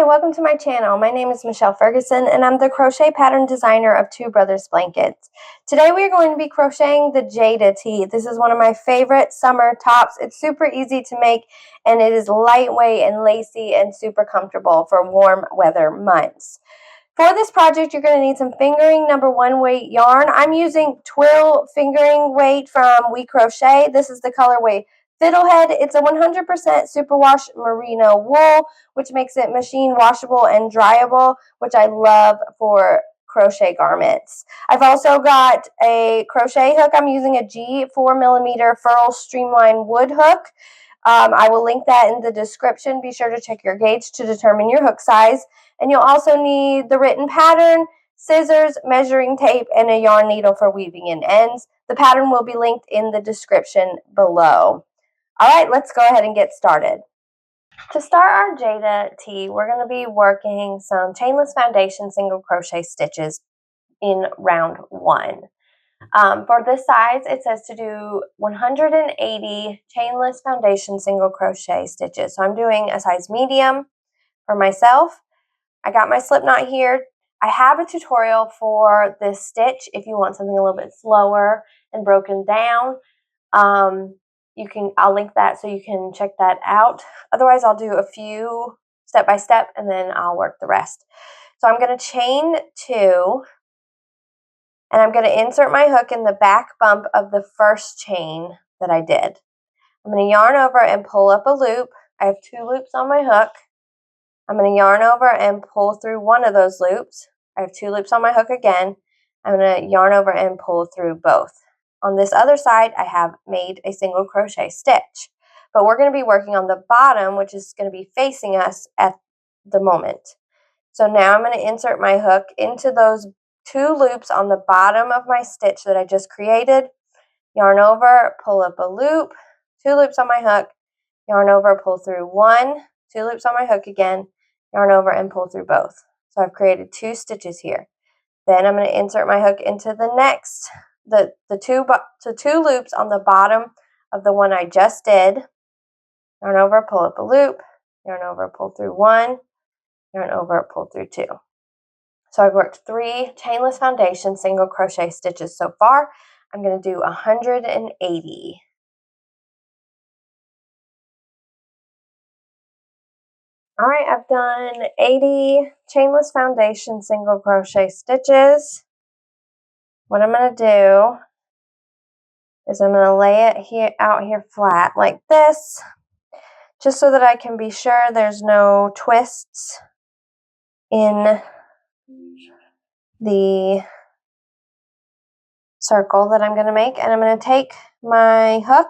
Hi, welcome to my channel. My name is Michelle Ferguson and I'm the crochet pattern designer of Two Brothers Blankets. Today we are going to be crocheting the Jayda Tee. This is one of my favorite summer tops. It's super easy to make and it is lightweight and lacy and super comfortable for warm weather months. For this project, you're going to need some fingering #1 weight yarn. I'm using twill fingering weight from We Crochet. This is the colorway Fiddlehead. It's a 100% superwash merino wool, which makes it machine washable and dryable, which I love for crochet garments. I've also got a crochet hook. I'm using a G 4mm furl streamline wood hook. I will link that in the description. Be sure to check your gauge to determine your hook size. And you'll also need the written pattern, scissors, measuring tape, and a yarn needle for weaving in ends. The pattern will be linked in the description below. All right, let's go ahead and get started. To start our Jayda Tee, we're going to be working some chainless foundation single crochet stitches in round 1. For this size, it says to do 180 chainless foundation single crochet stitches. So I'm doing a size medium for myself. I got my slip knot here. I have a tutorial for this stitch if you want something a little bit slower and broken down. I'll link that so you can check that out. Otherwise, I'll do a few step by step and then I'll work the rest. So I'm going to chain 2 and I'm going to insert my hook in the back bump of the first chain that I did. I'm going to yarn over and pull up a loop. I have 2 loops on my hook. I'm going to yarn over and pull through one of those loops. I have 2 loops on my hook again. I'm going to yarn over and pull through both. On this other side, I have made a single crochet stitch, but we're going to be working on the bottom, which is going to be facing us at the moment. So now I'm going to insert my hook into those 2 loops on the bottom of my stitch that I just created, yarn over, pull up a loop, 2 loops on my hook, yarn over, pull through 1, 2 loops on my hook again, yarn over and pull through both. So I've created 2 stitches here. Then I'm going to insert my hook into the next, the two loops on the bottom of the one I just did. Yarn over, pull up a loop, yarn over, pull through 1, yarn over, pull through 2. So I've worked 3 chainless foundation single crochet stitches so far. I'm going to do 180. All right, I've done 80 chainless foundation single crochet stitches. What I'm going to do is I'm going to lay it out here flat like this, just so that I can be sure there's no twists in the circle that I'm going to make. And I'm going to take my hook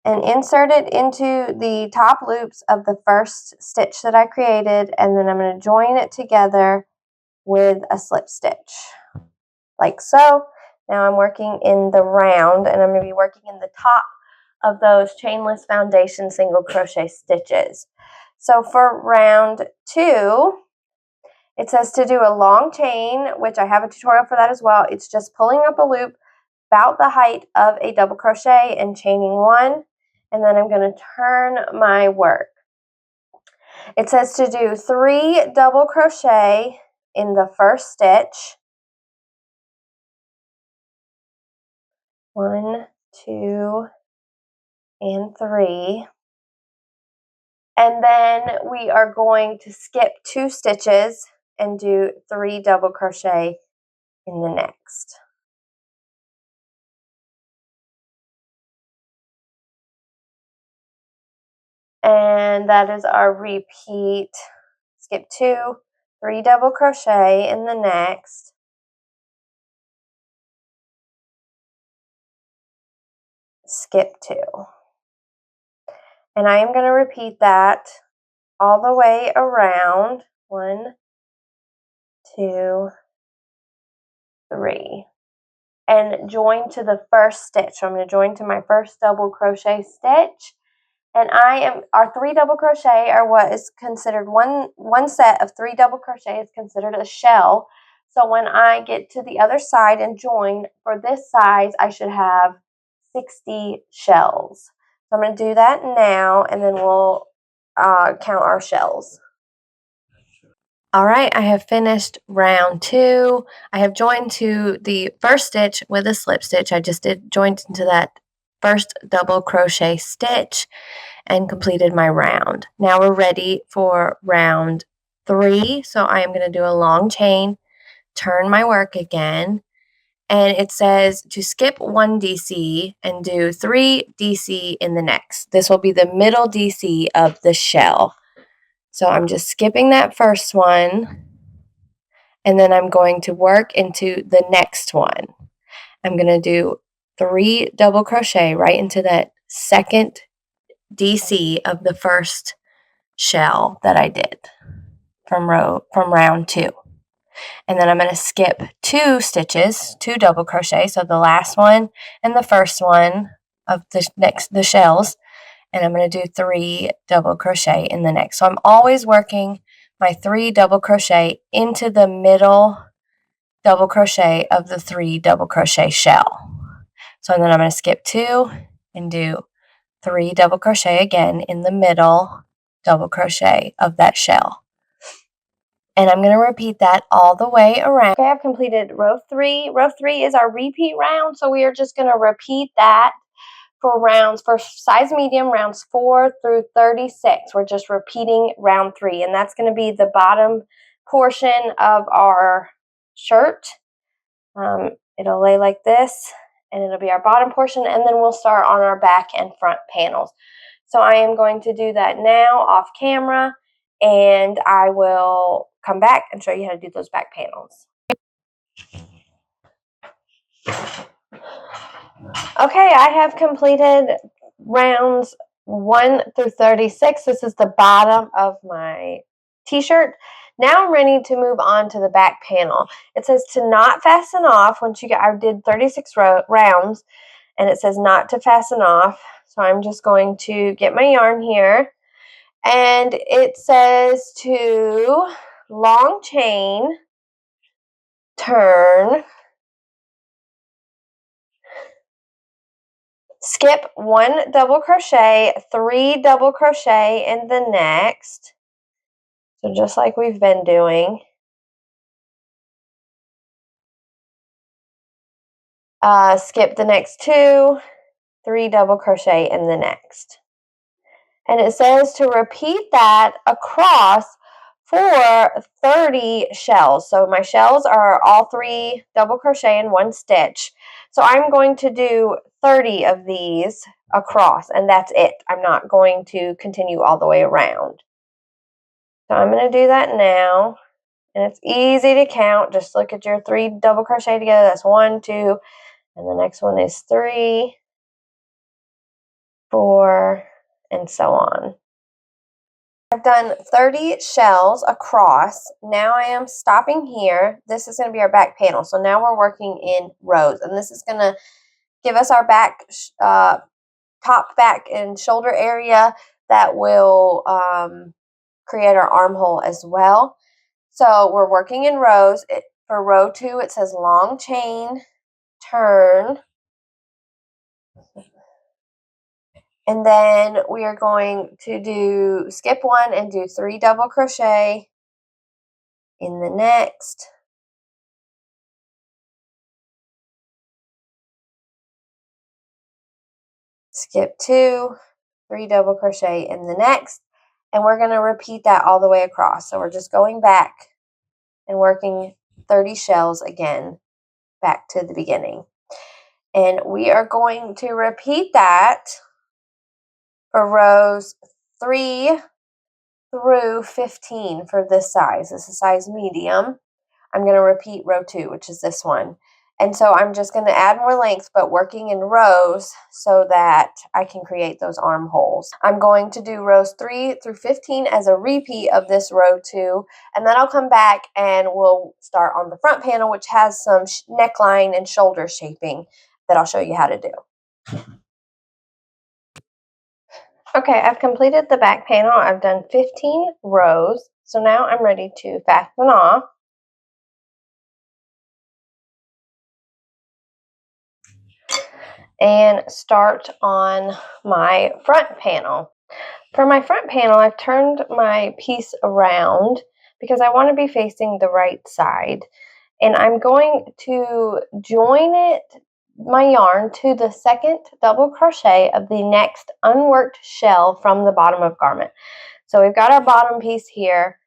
and insert it into the top loops of the first stitch that I created, and then I'm going to join it together with a slip stitch, like so. Now I'm working in the round, and I'm going to be working in the top of those chainless foundation single crochet stitches. So for round 2, it says to do a long chain, which I have a tutorial for that as well. It's just pulling up a loop about the height of a double crochet and chaining 1, and then I'm going to turn my work. It says to do 3 double crochet in the first stitch. 1, 2, and 3. And then we are going to skip 2 stitches and do 3 double crochet in the next. And that is our repeat. Skip 2, 3 double crochet in the next. Skip 2. And I am going to repeat that all the way around. 1, 2, 3. And join to the first stitch. So I'm going to join to my first double crochet stitch. And our 3 double crochet are what is considered one set of 3 double crochet is considered a shell. So when I get to the other side and join, for this size, I should have 60 shells. So I'm going to do that now, and then we'll count our shells. All right, I have finished round 2. I have joined to the first stitch with a slip stitch. I just joined into that first double crochet stitch and completed my round. Now we're ready for round 3. So I am going to do a long chain, turn my work again, and it says to skip 1 DC and do 3 DC in the next. This will be the middle DC of the shell. So I'm just skipping that first one, and then I'm going to work into the next one. I'm going to do 3 double crochet right into that second DC of the first shell that I did from round 2. And then I'm going to skip 2 stitches, 2 double crochet, so the last one and the first one of the shells, and I'm going to do 3 double crochet in the next. So I'm always working my 3 double crochet into the middle double crochet of the 3 double crochet shell. So then I'm going to skip 2 and do 3 double crochet again in the middle double crochet of that shell. And I'm going to repeat that all the way around. Okay, I've completed row 3. Row 3 is our repeat round, so we are just going to repeat that for size medium, rounds 4 through 36. We're just repeating round 3, and that's going to be the bottom portion of our shirt. It'll lay like this, and it'll be our bottom portion, and then we'll start on our back and front panels. So I am going to do that now off camera, and I will come back and show you how to do those back panels. Okay, I have completed rounds 1 through 36. This is the bottom of my t-shirt. Now I'm ready to move on to the back panel. It says to not fasten off once you get, I did 36 rounds, and it says not to fasten off. So I'm just going to get my yarn here, and it says to long chain, turn, skip 1 double crochet, 3 double crochet in the next. So just like we've been doing. Skip the next 2, 3 double crochet in the next. And it says to repeat that across for 30 shells. So my shells are all 3 double crochet in 1 stitch. So I'm going to do 30 of these across, and that's it. I'm not going to continue all the way around. So I'm going to do that now, and it's easy to count. Just look at your 3 double crochet together. That's 1, 2, and the next one is 3, 4, and so on. I've done 30 shells across. Now I am stopping here. This is going to be our back panel. So now we're working in rows, and this is going to give us our back, top, back, and shoulder area that will create our armhole as well. So we're working in rows. For row 2, it says long chain, turn, and then we are going to skip 1 and do 3 double crochet in the next. Skip 2, 3 double crochet in the next, and we're going to repeat that all the way across. So we're just going back and working 30 shells again back to the beginning. And we are going to repeat that for rows 3 through 15 for this size. This is size medium. I'm going to repeat row 2, which is this one. And so I'm just going to add more length, but working in rows so that I can create those armholes. I'm going to do rows 3 through 15 as a repeat of this row 2, and then I'll come back and we'll start on the front panel, which has some neckline and shoulder shaping that I'll show you how to do. Okay, I've completed the back panel. I've done 15 rows, so now I'm ready to fasten off. And start on my front panel. For my front panel, I've turned my piece around because I want to be facing the right side. And I'm going to join my yarn to the second double crochet of the next unworked shell from the bottom of garment. So we've got our bottom piece here.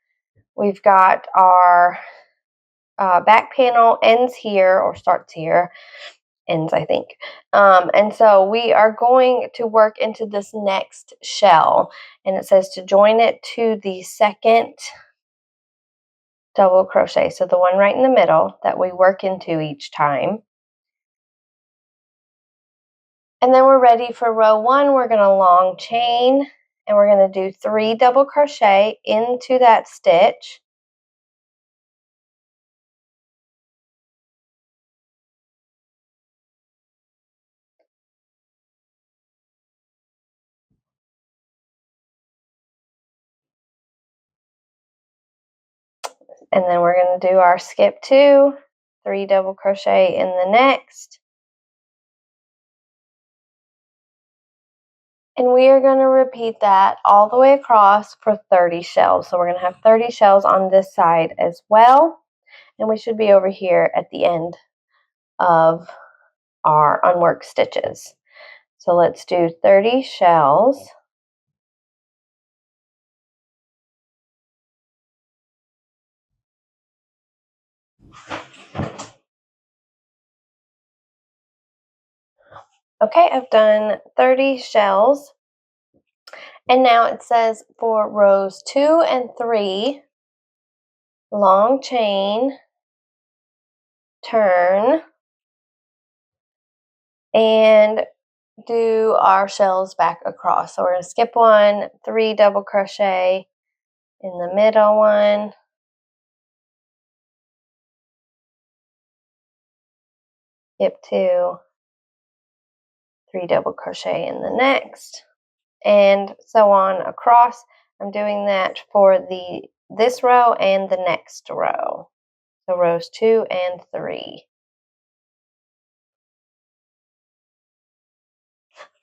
We've got our back panel ends here, or starts here, ends I think. And so we are going to work into this next shell, and it says to join it to the second double crochet, so the one right in the middle that we work into each time. And then we're ready for row 1. We're going to long chain, and we're going to do 3 double crochet into that stitch. And then we're going to do our skip 2, 3 double crochet in the next. And we are going to repeat that all the way across for 30 shells. So we're going to have 30 shells on this side as well. And we should be over here at the end of our unworked stitches. So let's do 30 shells. Okay, I've done 30 shells. And now it says for rows 2 and 3, long chain, turn, and do our shells back across. So we're going to skip 1, 3 double crochet in the middle one, skip 2, 3 double crochet in the next, and so on across. I'm doing that for this row and the next row. So rows 2 and 3.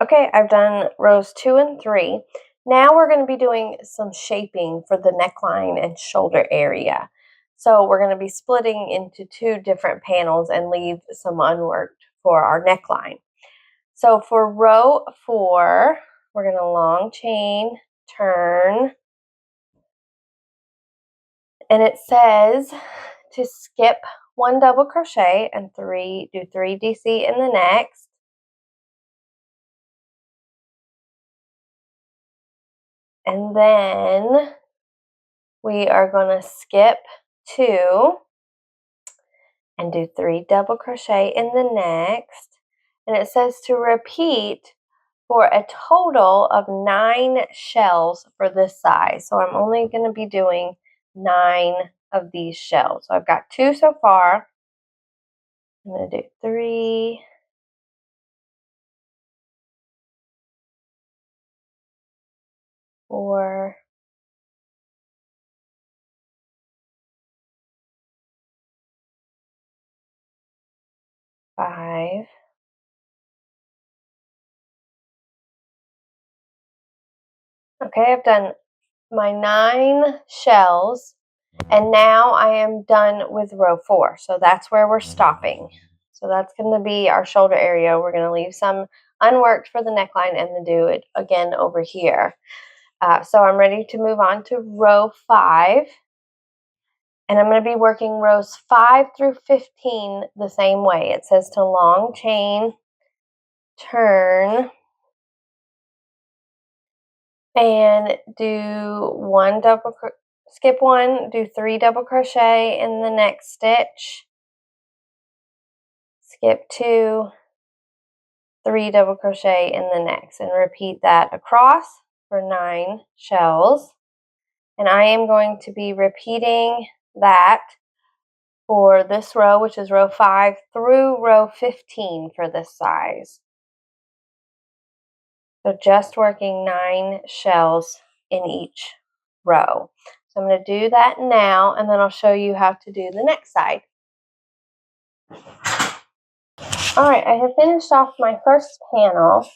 Okay, I've done rows 2 and 3. Now we're going to be doing some shaping for the neckline and shoulder area. So we're going to be splitting into 2 different panels and leave some unworked for our neckline. So for row 4, we're going to long chain, turn, and it says to skip 1 double crochet and do 3 DC in the next. And then we are going to skip 2 and do 3 double crochet in the next. And it says to repeat for a total of 9 shells for this size. So I'm only going to be doing 9 of these shells. So I've got 2 so far. I'm going to do 3, 4, 5, okay, I've done my 9 shells, and now I am done with row 4. So that's where we're stopping. So that's going to be our shoulder area. We're going to leave some unworked for the neckline and then do it again over here. So I'm ready to move on to row 5. And I'm going to be working rows 5 through 15 the same way. It says to long chain, turn, and do 1 double, skip 1, do 3 double crochet in the next stitch, skip 2, 3 double crochet in the next, and repeat that across for 9 shells. And I am going to be repeating that for this row, which is row 5 through row 15 for this size. So just working 9 shells in each row. So I'm going to do that now, and then I'll show you how to do the next side. Alright, I have finished off my first panel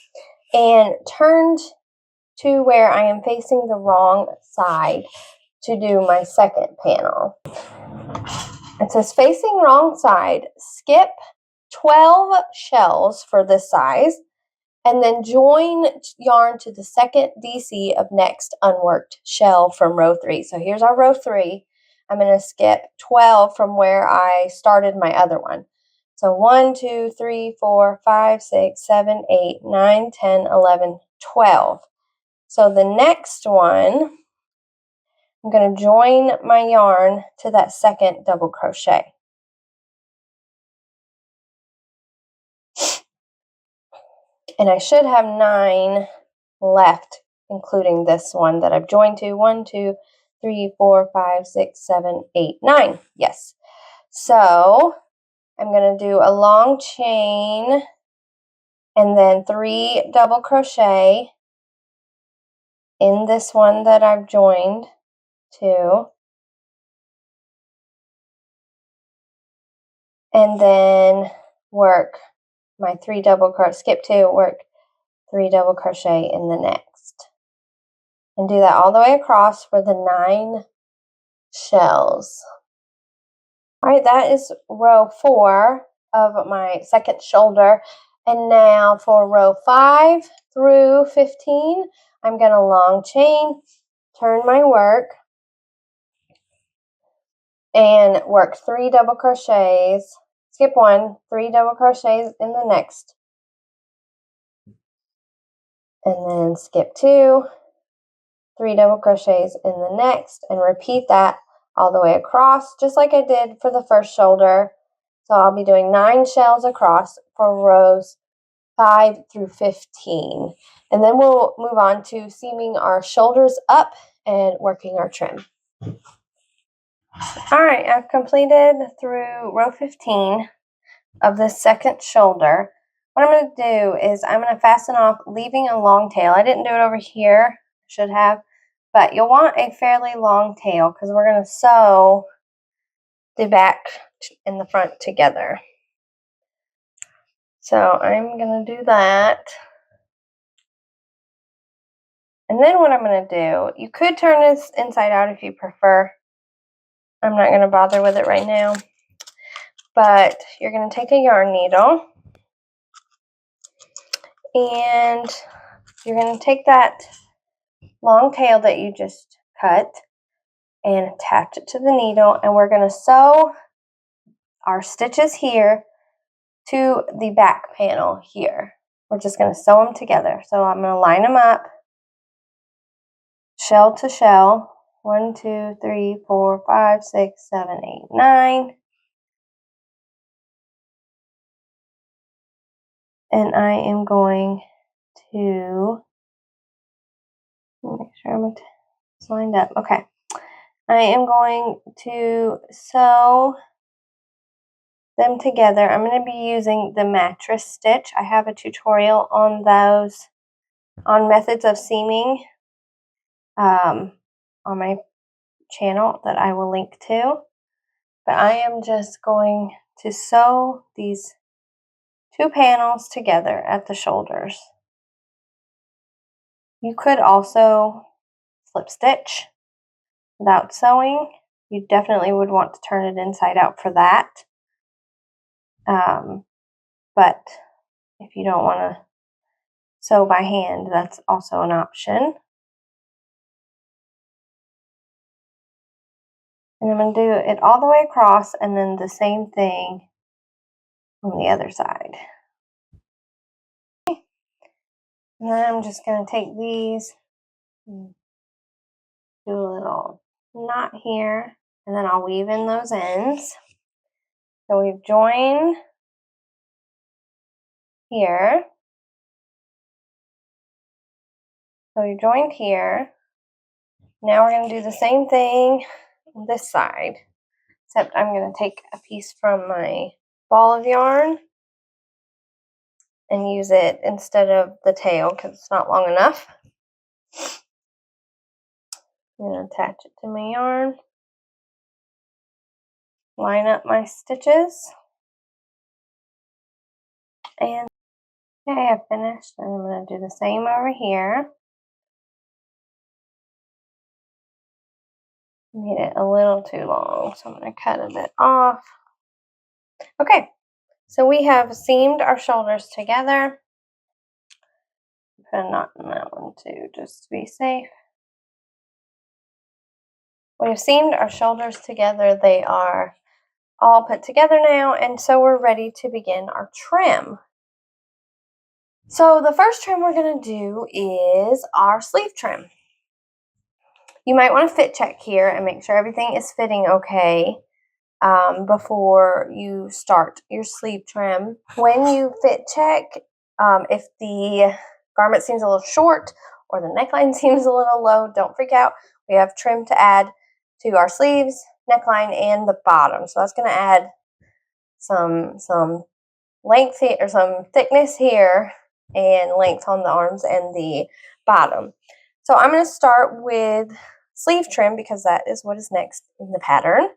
and turned to where I am facing the wrong side. to do my second panel. It says facing wrong side, skip 12 shells for this size, and then join yarn to the second DC of next unworked shell from row 3. So here's our row 3. I'm going to skip 12 from where I started my other one. So 1, 2, 3, 4, 5, 6, 7, 8, 9, 10, 11, 12. So the next one, I'm going to join my yarn to that second double crochet. And I should have 9 left, including this one that I've joined to. 1, 2, 3, 4, 5, 6, 7, 8, 9. Yes. So I'm going to do a long chain and then 3 double crochet in this one that I've joined to. And then work my 3 double crochet, skip 2, work 3 double crochet in the next. And do that all the way across for the 9 shells. All right, that is row 4 of my second shoulder. And now for row 5 through 15, I'm going to long chain, turn my work, and work 3 double crochets, skip 1, 3 double crochets in the next, and then skip 2, 3 double crochets in the next, and repeat that all the way across, just like I did for the first shoulder. So I'll be doing 9 shells across for rows 5 through 15. And then we'll move on to seaming our shoulders up and working our trim. All right, I've completed through row 15 of the second shoulder. What I'm going to do is I'm going to fasten off, leaving a long tail. I didn't do it over here, should have, but you'll want a fairly long tail because we're going to sew the back and the front together. So I'm going to do that. And then what I'm going to do, you could turn this inside out if you prefer. I'm not going to bother with it right now. But you're going to take a yarn needle and you're going to take that long tail that you just cut and attach it to the needle, and we're going to sew our stitches here to the back panel here. We're just going to sew them together. So I'm going to line them up, shell to shell, 1, 2, 3, 4, 5, 6, 7, 8, 9. And I am going to make sure it's lined up. Okay. I am going to sew them together. I'm going to be using the mattress stitch. I have a tutorial on those, on methods of seaming, on my channel that I will link to. But I am just going to sew these 2 panels together at the shoulders. You could also slip stitch without sewing. You definitely would want to turn it inside out for that. But if you don't want to sew by hand, that's also an option. And I'm going to do it all the way across and then the same thing on the other side. Okay. And then I'm just going to take these and do a little knot here, and then I'll weave in those ends. So we've joined here. So we joined here. Now we're going to do the same thing on this side, except I'm going to take a piece from my ball of yarn and use it instead of the tail because it's not long enough. I'm going to attach it to my yarn, line up my stitches, and okay, I've finished. And I'm going to do the same over here. Made it a little too long, so I'm going to cut it off. Okay, so we have seamed our shoulders together. Put a knot in that one too, just to be safe. We have seamed our shoulders together. They are all put together now, and so we're ready to begin our trim. So the first trim we're going to do is our sleeve trim. You might want to fit check here and make sure everything is fitting okay before you start your sleeve trim. When you fit check, if the garment seems a little short or the neckline seems a little low, don't freak out. We have trim to add to our sleeves, neckline, and the bottom. So that's going to add some length here, or some thickness here, and length on the arms and the bottom. So I'm going to start with sleeve trim because that is what is next in the pattern.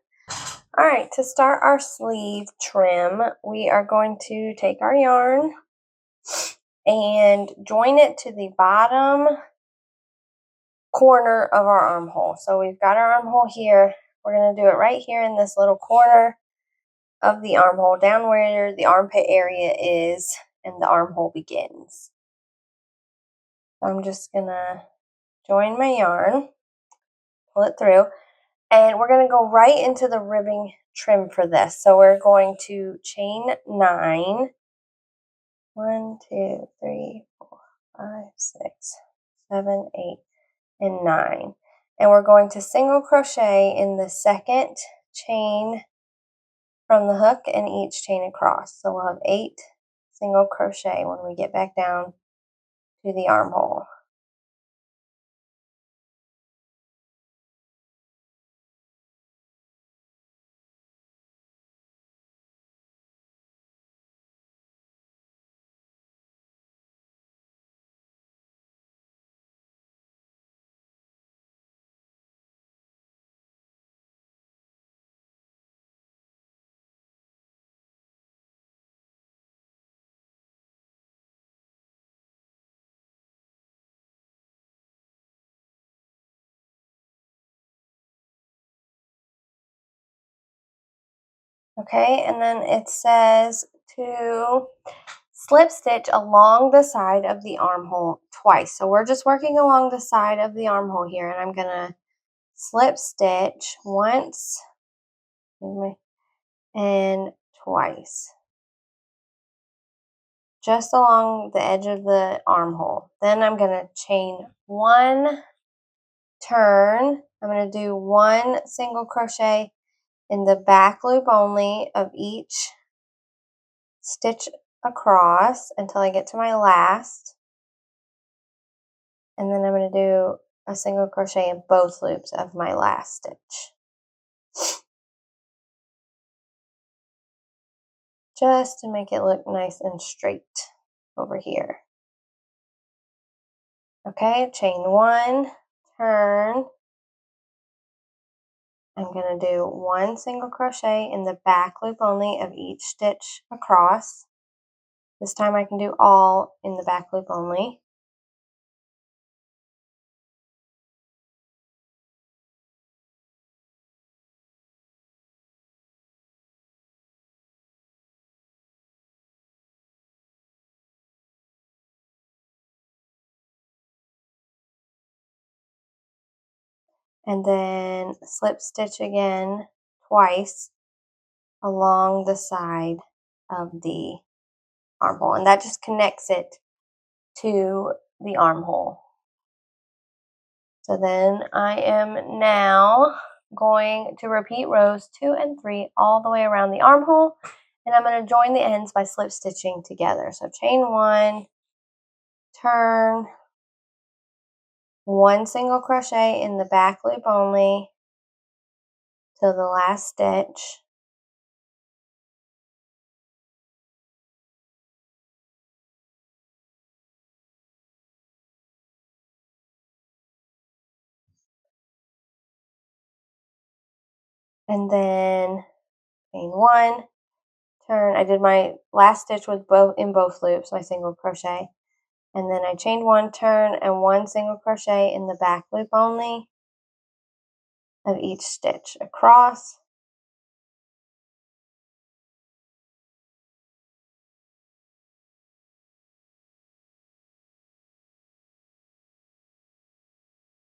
All right, to start our sleeve trim, we are going to take our yarn and join it to the bottom corner of our armhole. So we've got our armhole here. We're going to do it right here in this little corner of the armhole, down where the armpit area is and the armhole begins. So I'm just going to join my yarn, pull it through, and we're going to go right into the ribbing trim for this. So we're going to chain 9. 1, 2, 3, 4, 5, 6, 7, 8, and 9. And we're going to single crochet in the second chain from the hook and each chain across. So we'll have 8 single crochet when we get back down to the armhole. Okay, and then it says to slip stitch along the side of the armhole twice. So we're just working along the side of the armhole here, and I'm going to slip stitch once and twice, just along the edge of the armhole. Then I'm going to chain 1, turn. I'm going to do 1 single crochet in the back loop only of each stitch across until I get to my last, and then I'm going to do a single crochet in both loops of my last stitch, just to make it look nice and straight over here. Okay, chain 1, turn. I'm going to do 1 single crochet in the back loop only of each stitch across. This time I can do all in the back loop only. And then slip stitch again twice along the side of the armhole, and that just connects it to the armhole. So then I am now going to repeat rows 2 and 3 all the way around the armhole, and I'm going to join the ends by slip stitching together. So chain 1, turn, 1 single crochet in the back loop only till the last stitch, and then chain 1, turn. I did my last stitch with both in both loops, my single crochet, and then I chained 1, turn, and 1 single crochet in the back loop only, of each stitch across.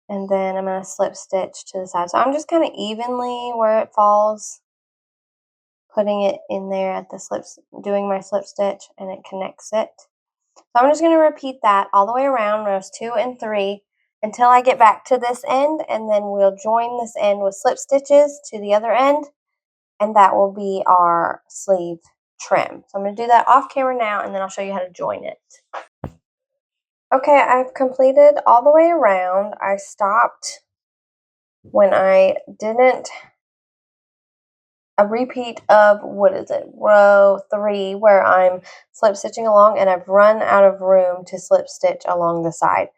And then I'm going to slip stitch to the side. So I'm just kind of evenly where it falls, putting it in there at the slips, doing my slip stitch, and it connects it. So I'm just going to repeat that all the way around rows 2 and 3 until I get back to this end, and then we'll join this end with slip stitches to the other end, and that will be our sleeve trim. So I'm going to do that off camera now, and then I'll show you how to join it. Okay, I've completed all the way around. I stopped when I didn't a repeat of, row 3, where I'm slip stitching along, and I've run out of room to slip stitch along the side.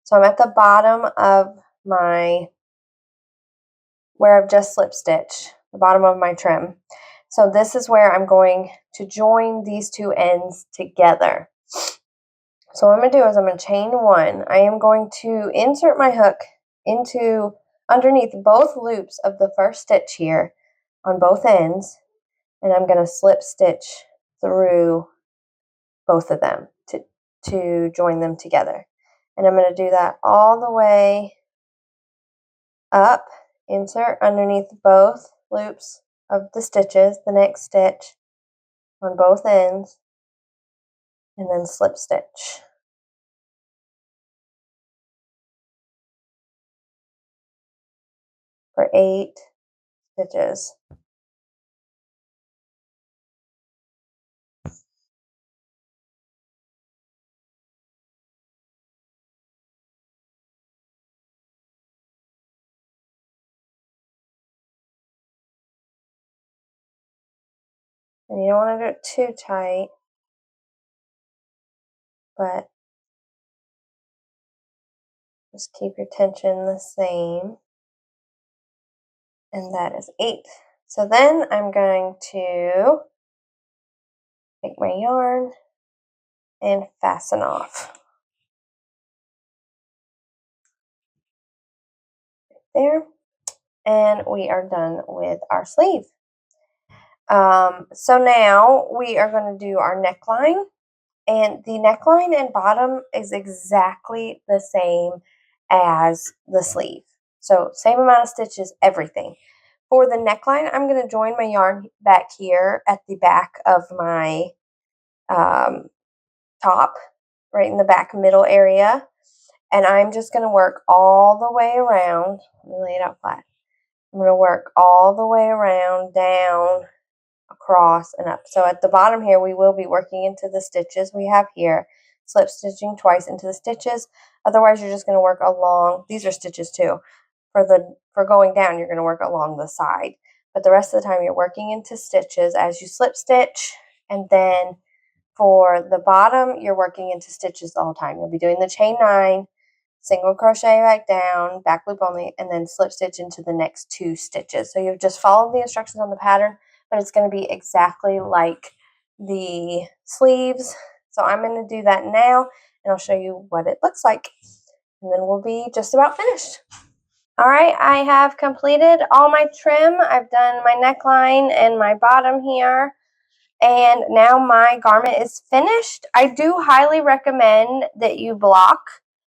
So I'm at the bottom of where I've just slip stitched, the bottom of my trim. So this is where I'm going to join these two ends together. So what I'm going to do is I'm going to chain 1. I am going to insert my hook into underneath both loops of the first stitch here on both ends, and I'm going to slip stitch through both of them to join them together. And I'm going to do that all the way up, insert underneath both loops of the stitches, the next stitch on both ends, and then slip stitch. For 8 stitches. And you don't want to do it too tight, but just keep your tension the same. And that is 8. So then I'm going to take my yarn and fasten off. There. And we are done with our sleeve. So now we are going to do our neckline. And the neckline and bottom is exactly the same as the sleeve. So same amount of stitches, everything. For the neckline, I'm going to join my yarn back here at the back of my top, right in the back middle area. And I'm just going to work all the way around. Let me lay it out flat. I'm going to work all the way around, down, across, and up. So at the bottom here, we will be working into the stitches we have here, slip stitching twice into the stitches. Otherwise, you're just going to work along. These are stitches too. For going down, you're going to work along the side. But the rest of the time, you're working into stitches as you slip stitch. And then for the bottom, you're working into stitches the whole time. You'll be doing the chain 9, single crochet back down, back loop only, and then slip stitch into the next 2 stitches. So you've just followed the instructions on the pattern, but it's going to be exactly like the sleeves. So I'm going to do that now, and I'll show you what it looks like. And then we'll be just about finished. All right, I have completed all my trim. I've done my neckline and my bottom here. And now my garment is finished. I do highly recommend that you block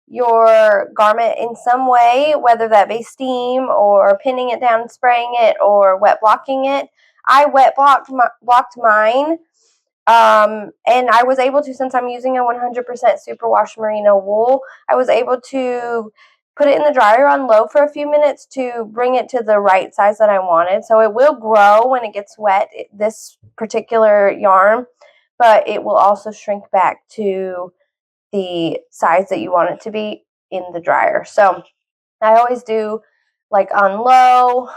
your garment in some way, whether that be steam or pinning it down and spraying it or wet blocking it. I wet blocked mine, and I was able to, since I'm using a 100% superwash merino wool, I was able to put it in the dryer on low for a few minutes to bring it to the right size that I wanted. So it will grow when it gets wet, this particular yarn, but it will also shrink back to the size that you want it to be in the dryer. So I always do like on low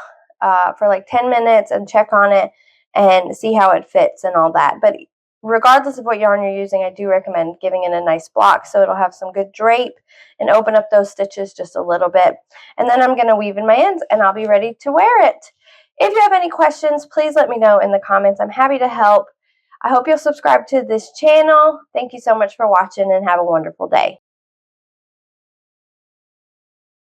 for like 10 minutes and check on it and see how it fits and all that. But regardless of what yarn you're using, I do recommend giving it a nice block so it'll have some good drape and open up those stitches just a little bit. And then I'm going to weave in my ends and I'll be ready to wear it. If you have any questions, please let me know in the comments. I'm happy to help. I hope you'll subscribe to this channel. Thank you so much for watching and have a wonderful day.